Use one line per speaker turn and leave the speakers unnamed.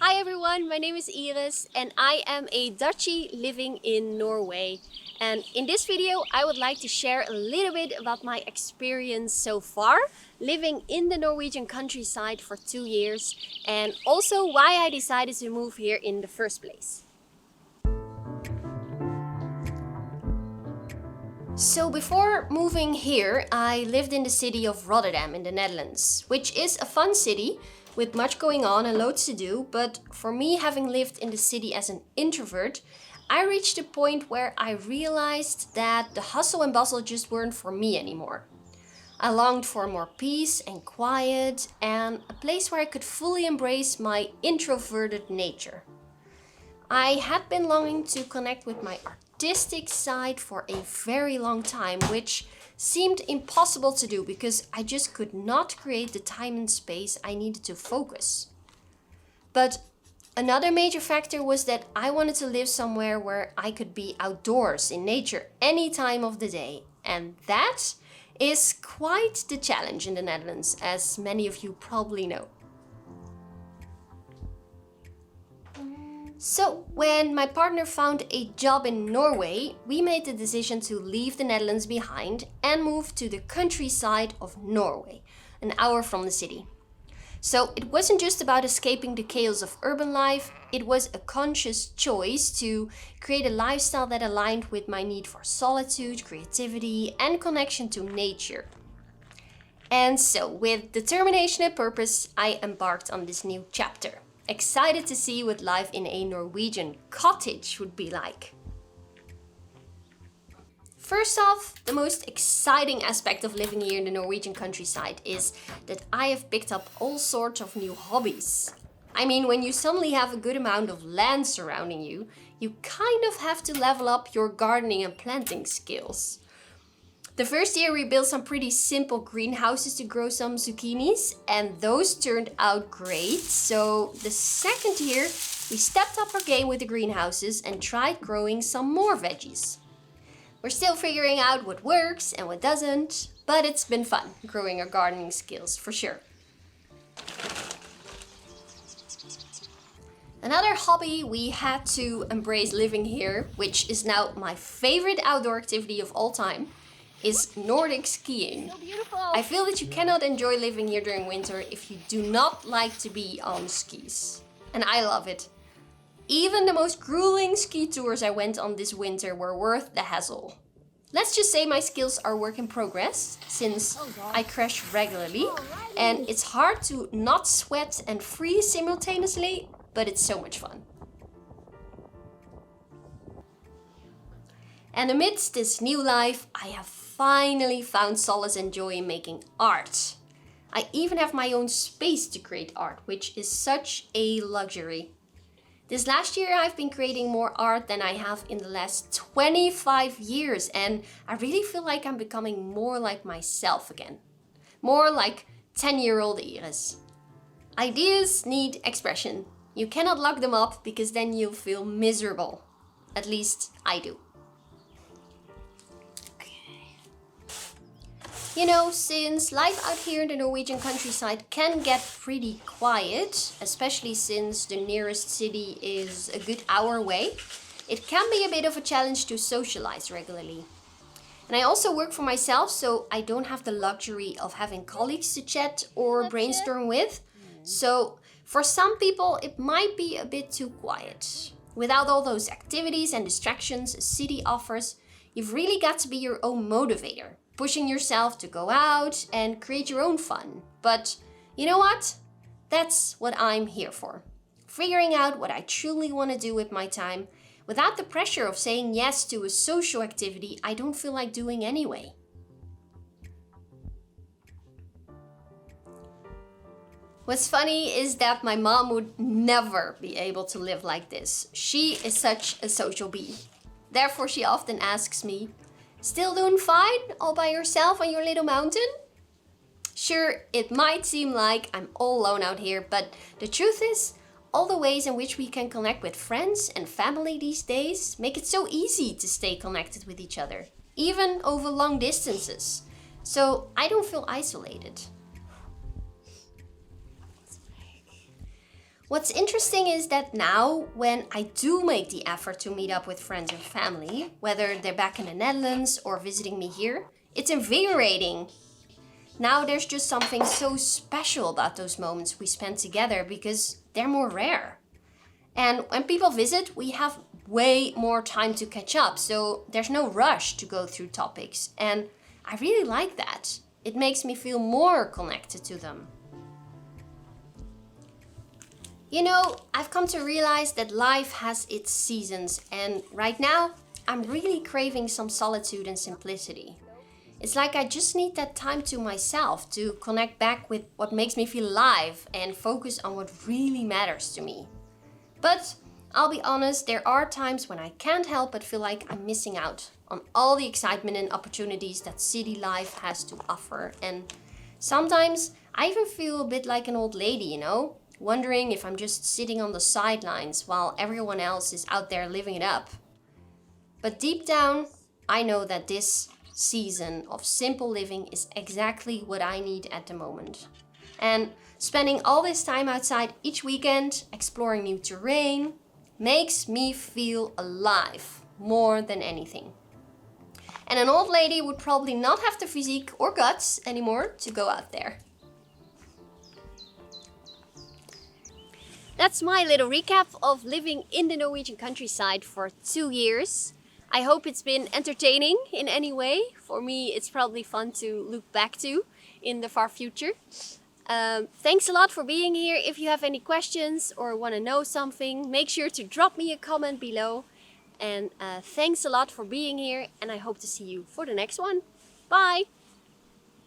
Hi everyone, my name is Iris and I am a Dutchie living in Norway. And in this video I would like to share a little bit about my experience so far living in the Norwegian countryside for 2 years and also why I decided to move here in the first place. So before moving here, I lived in the city of Rotterdam in the Netherlands, which is a fun city with much going on and loads to do, but for me, having lived in the city as an introvert, I reached a point where I realized that the hustle and bustle just weren't for me anymore. I longed for more peace and quiet and a place where I could fully embrace my introverted nature. I had been longing to connect with my artistic side for a very long time, which seemed impossible to do because I just could not create the time and space I needed to focus. But another major factor was that I wanted to live somewhere where I could be outdoors in nature any time of the day. And that is quite the challenge in the Netherlands, as many of you probably know. So, when my partner found a job in Norway, we made the decision to leave the Netherlands behind and move to the countryside of Norway, an hour from the city. So, it wasn't just about escaping the chaos of urban life, it was a conscious choice to create a lifestyle that aligned with my need for solitude, creativity, and connection to nature. And so, with determination and purpose, I embarked on this new chapter. Excited to see what life in a Norwegian cottage would be like. First off, the most exciting aspect of living here in the Norwegian countryside is that I have picked up all sorts of new hobbies. I mean, when you suddenly have a good amount of land surrounding you, you kind of have to level up your gardening and planting skills. The first year we built some pretty simple greenhouses to grow some zucchinis and those turned out great. So the second year we stepped up our game with the greenhouses and tried growing some more veggies. We're still figuring out what works and what doesn't, but it's been fun growing our gardening skills for sure. Another hobby we had to embrace living here, which is now my favorite outdoor activity of all time, is Nordic skiing.
So beautiful.
I feel that you cannot enjoy living here during winter if you do not like to be on skis. And I love it. Even the most grueling ski tours I went on this winter were worth the hassle. Let's just say my skills are work in progress, since I crash regularly. And it's hard to not sweat and freeze simultaneously, but it's so much fun. And amidst this new life, I have finally found solace and joy in making art. I even have my own space to create art, which is such a luxury. This last year I've been creating more art than I have in the last 25 years and I really feel like I'm becoming more like myself again. More like 10-year-old Iris. Ideas need expression. You cannot lock them up because then you'll feel miserable. At least I do. You know, since life out here in the Norwegian countryside can get pretty quiet, especially since the nearest city is a good hour away, it can be a bit of a challenge to socialize regularly. And I also work for myself, so I don't have the luxury of having colleagues to chat or brainstorm with. So for some people, it might be a bit too quiet. Without all those activities and distractions a city offers, you've really got to be your own motivator. Pushing yourself to go out and create your own fun. But you know what? That's what I'm here for. Figuring out what I truly want to do with my time without the pressure of saying yes to a social activity I don't feel like doing anyway. What's funny is that my mom would never be able to live like this. She is such a social bee. Therefore, she often asks me, "Still doing fine all by yourself on your little mountain?" Sure, it might seem like I'm all alone out here, but the truth is, all the ways in which we can connect with friends and family these days make it so easy to stay connected with each other, even over long distances. So I don't feel isolated. What's interesting is that now, when I do make the effort to meet up with friends and family, whether they're back in the Netherlands or visiting me here, it's invigorating. Now there's just something so special about those moments we spend together because they're more rare. And when people visit, we have way more time to catch up, so there's no rush to go through topics. And I really like that. It makes me feel more connected to them. You know, I've come to realize that life has its seasons, and right now, I'm really craving some solitude and simplicity. It's like I just need that time to myself to connect back with what makes me feel alive and focus on what really matters to me. But I'll be honest, there are times when I can't help but feel like I'm missing out on all the excitement and opportunities that city life has to offer. And sometimes I even feel a bit like an old lady, wondering if I'm just sitting on the sidelines while everyone else is out there living it up. But deep down, I know that this season of simple living is exactly what I need at the moment. And spending all this time outside each weekend, exploring new terrain, makes me feel alive more than anything. And an old lady would probably not have the physique or guts anymore to go out there. That's my little recap of living in the Norwegian countryside for 2 years. I hope it's been entertaining in any way. For me, it's probably fun to look back to in the far future. Thanks a lot for being here. If you have any questions or want to know something, make sure to drop me a comment below. And thanks a lot for being here, and I hope to see you for the next one. Bye!